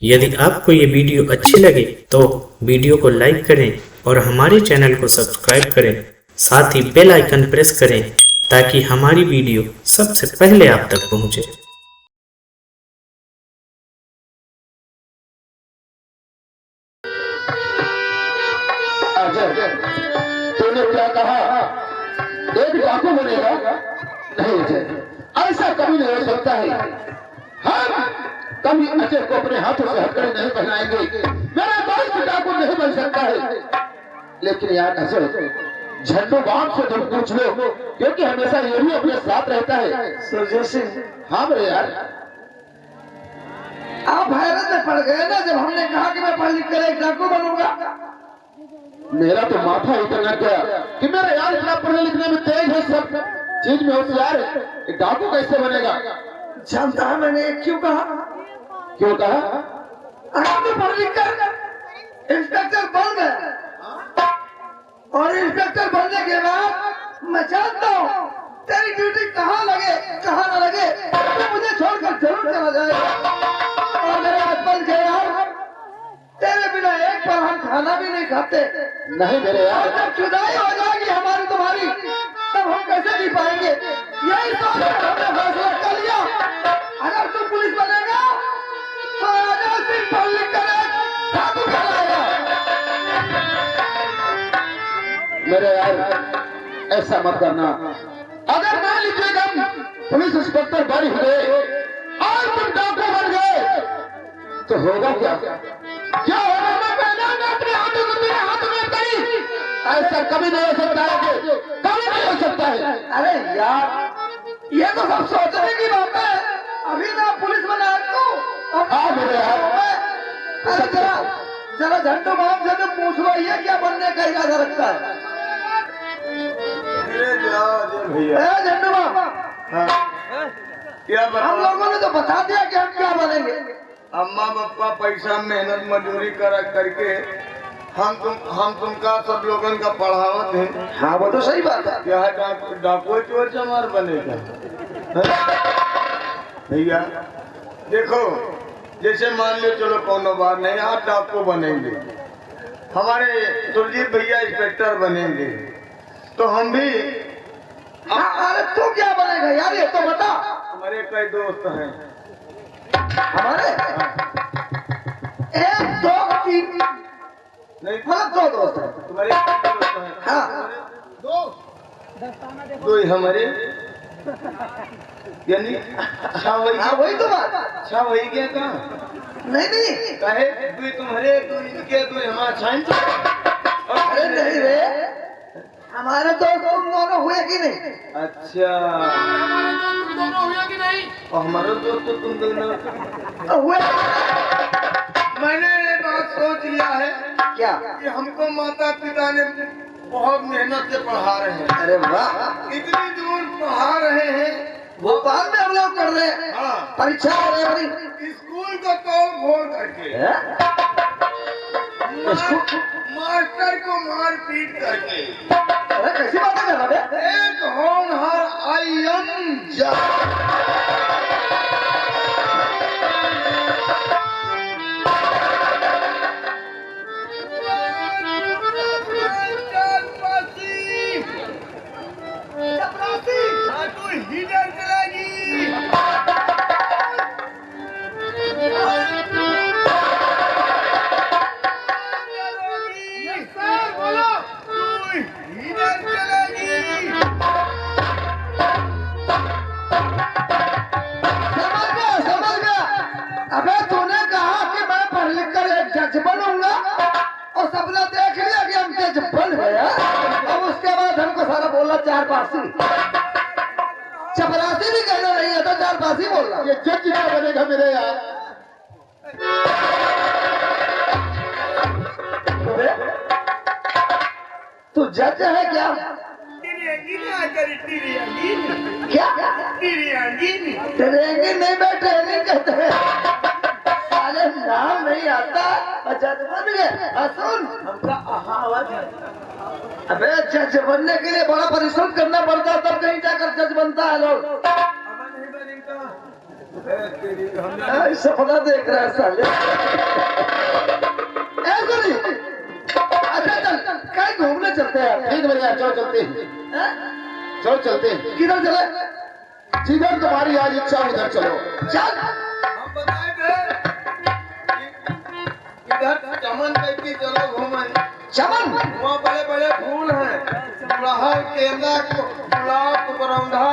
यदि आपको ये वीडियो अच्छी लगे तो वीडियो को लाइक करें और हमारे चैनल को सब्सक्राइब करें, साथ ही बेल आइकन प्रेस करें ताकि हमारी वीडियो सबसे पहले आप तक पहुंचे। तूने क्या कहा? एक डाकू बनेगा? नहीं अजय, ऐसा कभी नहीं हो सकता है। हम कभी अजय को अपने हाथों से हथकड़ी नहीं पहनाएंगे। मेरा दोस्त डाकू नहीं बन सकता है। लेकिन यार अजय, झंडू बाम से तुम पूछ लो, क्योंकि हमेशा ये भी अपने साथ रहता है। सुरजीत सिंह, हाँ मेरे यार, आप हैरत में पड़ गए ना जब हमने कहा कि मैं पढ़ लिख कर एक डाकू बनूंगा। मेरा तो माथा इतना गया कि मेरा यार इतना पढ़ने लिखने में तेज है, सब चीज में होशियार है, एक डाकू कैसे बनेगा? जानता है मैंने क्यों कहा? क्यों कहा? आप तो पढ़ लिख कर इंस्पेक्टर बन गए और इंस्पेक्टर बनने के बाद मैं जानता हूँ तेरी ड्यूटी कहाँ लगे कहाँ न लगे, तो मुझे छोड़कर जरूर चला जाएगा। और मेरे बचपन के यार, तेरे बिना एक बार हम खाना भी नहीं खाते। नहीं मेरे यार, और जब जुदाई हो जाएगी हमारी तुम्हारी, तब हम कैसे जी पाएंगे? यही सोचकर हमने फैसला कर लिया, अगर तू पुलिस बनेगा तो आजाद सिंह पढ़ लिख कर एक डाकू कहलाएगा। मेरे यार ऐसा मत करना। अगर मान लीजिएगा पुलिस इंस्पेक्टर बन गए और तुम डाकू बन गए तो होगा क्या? क्या होगा? मैं पहले अपने हाथों को तेरे हाथों में करी। ऐसा कभी नहीं हो सकता है, कभी नहीं हो सकता है। अरे यार, ये तो सब सोचने की बात है। अभी ना पुलिस बना तू। हाँ मेरे यार, अरे जरा जरा झंडू बाम से तो पूछ लो, ये क्या बनने का इरादा रखता है? भैया झंडू बाम, क्या हम बताओ? लोगों ने तो बता दिया कि हम क्या बनेंगे। अम्मा पापा पैसा मेहनत मजदूरी करके हम तुमका सब लोगन का पढ़ावत है। हाँ वो तो सही बात है। क्या है डाकू चोर चमार बनेगा? भैया देखो, जैसे मान लो चलो कोनो बात नहीं, आप डाकू बनेंगे, हमारे सुरजीत भैया इंस्पेक्टर बनेंगे, तो हम भी अरे तू क्या बनेगा यार, ये तो बता। हमारे कई दोस्त हैं। हमारे एक दो तीन नहीं मतलब दो दोस्त हैं। तुम्हारे कई दोस्त हैं? हाँ दो ही हमारे, यानी हाँ वही तो बात। अच्छा वही क्या कहा? नहीं नहीं, कहे दो तुम्हारे, दो इनके, दो हमारा साइंस। अरे नहीं रे, हमारे तो तुम दोनों हुए कि नहीं? अच्छा, दोनों हुए कि नहीं? और हमारा दोस्त तो तुम दोनों हुए। मैंने ये बात सोच लिया है क्या? कि हमको माता पिता ने बहुत मेहनत से पढ़ा रहे हैं, अरे वाह, इतनी दूर पढ़ा रहे हैं, भोपाल में हम लोग कर रहे हैं, हाँ, परीक्षा हो रही है। स्कूल को तोड़ फोड़ करके, मास्टर को मार पीट करके, अरे कैसी बातें कर रहा है? एक होनहार आईएम जा अबे तूने कहा कि मैं पढ़ लिख कर एक जज बनूंगा और सबने देख लिया कि हम जज बन गए। अब उसके बाद हमको सारा बोला चार पासी, चपरासी भी कहना नहीं है तो चार पासी बोल रहा। ये जज क्या बनेगा मेरे यार? तू जज है क्या? क्या ट्रेनिंग नहीं, मैं ट्रेनिंग कहते हैं। साले नाम नहीं आता और जज बन गए। सुन, अबे जज बनने के लिए बड़ा परिश्रम करना पड़ता है, तब कहीं जाकर जज बनता है लोग। सपना देख रहा है साले। ऐसा नहीं। अच्छा चल कहीं घूमने चलते हैं। ठीक भैया चलो चलते हैं, चलो चलते हैं। किधर चले? जिधर तुम्हारी आज इच्छा उधर चलो। चल। हम बताएंगे इधर चमन देखी चलो घूमे। चमन वहाँ बड़े बड़े फूल हैं, गुड़हल, केंदा, गुलाब, करौंधा।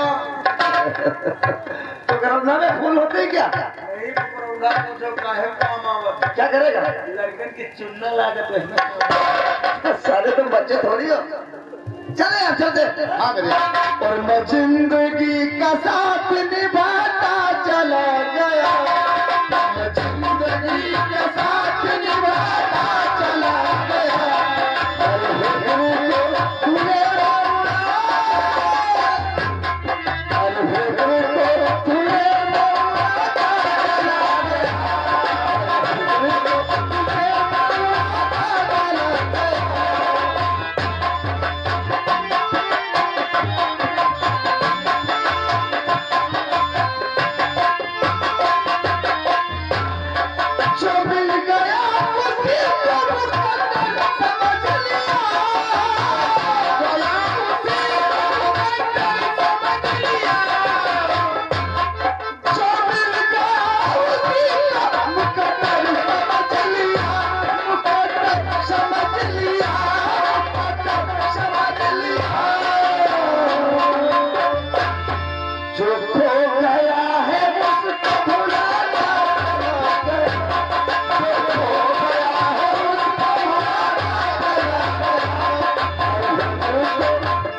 तो गरमना में फूल होते हैं क्या? नहीं करौंधा तो जो काहे काम आवत। क्या करेगा? लड़कन की चुन्ना लागत है। साले तुम बच्चे थोड़ी हो। चले यार चलते। हाँ मेरे और मैं जिंदगी का साथ निभाता चला गया। मैं जिंदगी के साथ निभाता चला गया। अरे तू मेरा उड़ा, अरे तू मेरा उड़ाता चला गया। जो मिल गया उसी को मुकद्दर समझ लिया। गया उसी को मुकद्दर समझ लिया। जो मिल गया उसी को मुकद्दर समझ लिया। मुकद्दर समझ लिया। मुकद्दर समझ लिया। जो खो गया है उसको भुलाना चला गया। जो खो गया है उसको भुलाना चला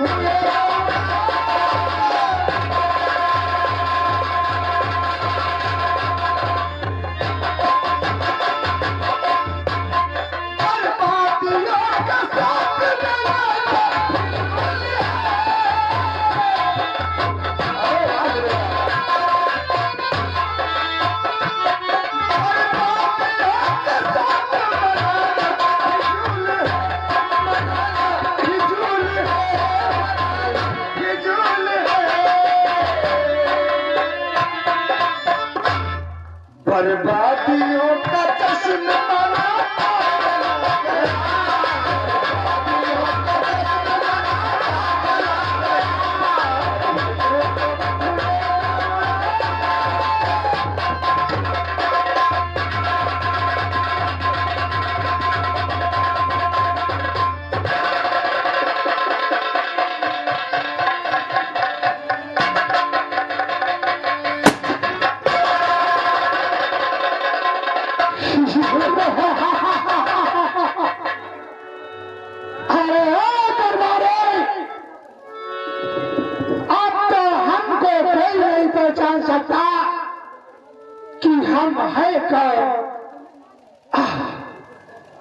गया। बर्बादियों का साथ निभाता बिल्कुल है। अरे वाह रे वाह। बर्बादियों का जश्न मनाता चला गया। अरे ओ दरबारे, अब तो हमको कोई नहीं पहचान सकता कि हम है कौन।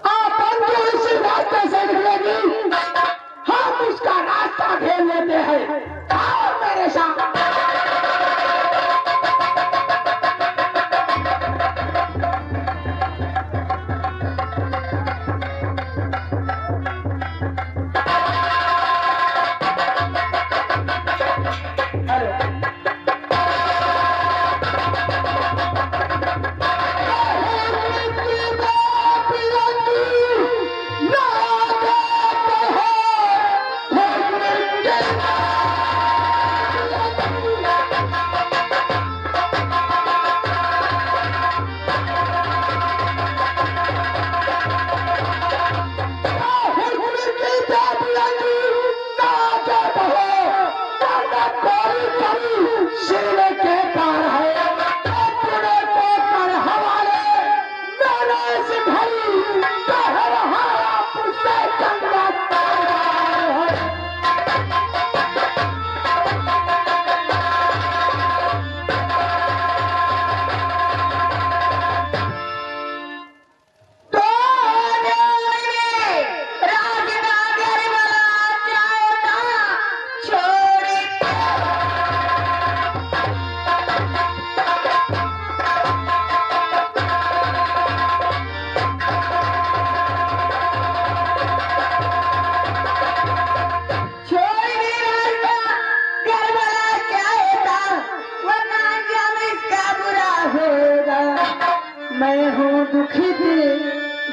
आप हमको इसी रास्ते से निकलेगी, हम उसका रास्ता घेर लेते हैं। आओ मेरे साथ।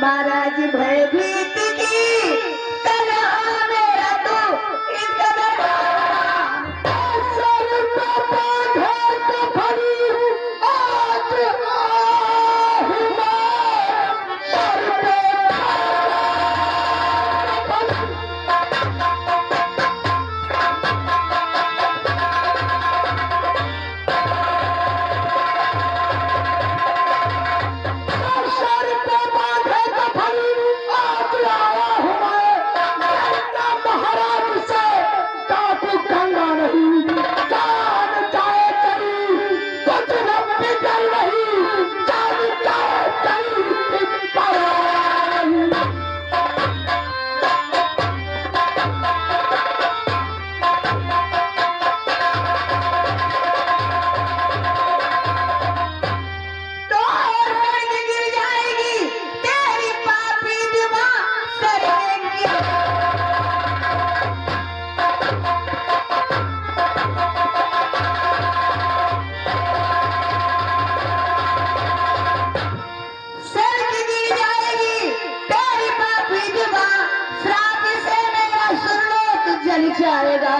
महाराज भयभीत की तनहा मेरा तू इस कदर सर पे बांधे कफनी आज आहूं मैं, सर पे सर पे बांधे कफनी आज आया हूं मैं, महाराज से डाकू कहना नहीं, जान जाए चली कुछ न बिगड़ नहीं, जान जाए चली पर तो स्वर्ग गिर जाएगी तेरी पापी जुबां सरेगी। स्वर्ग गिर जाएगी तेरी पापी जुबां, श्राप से मेरा सुरलोक जल जाएगा।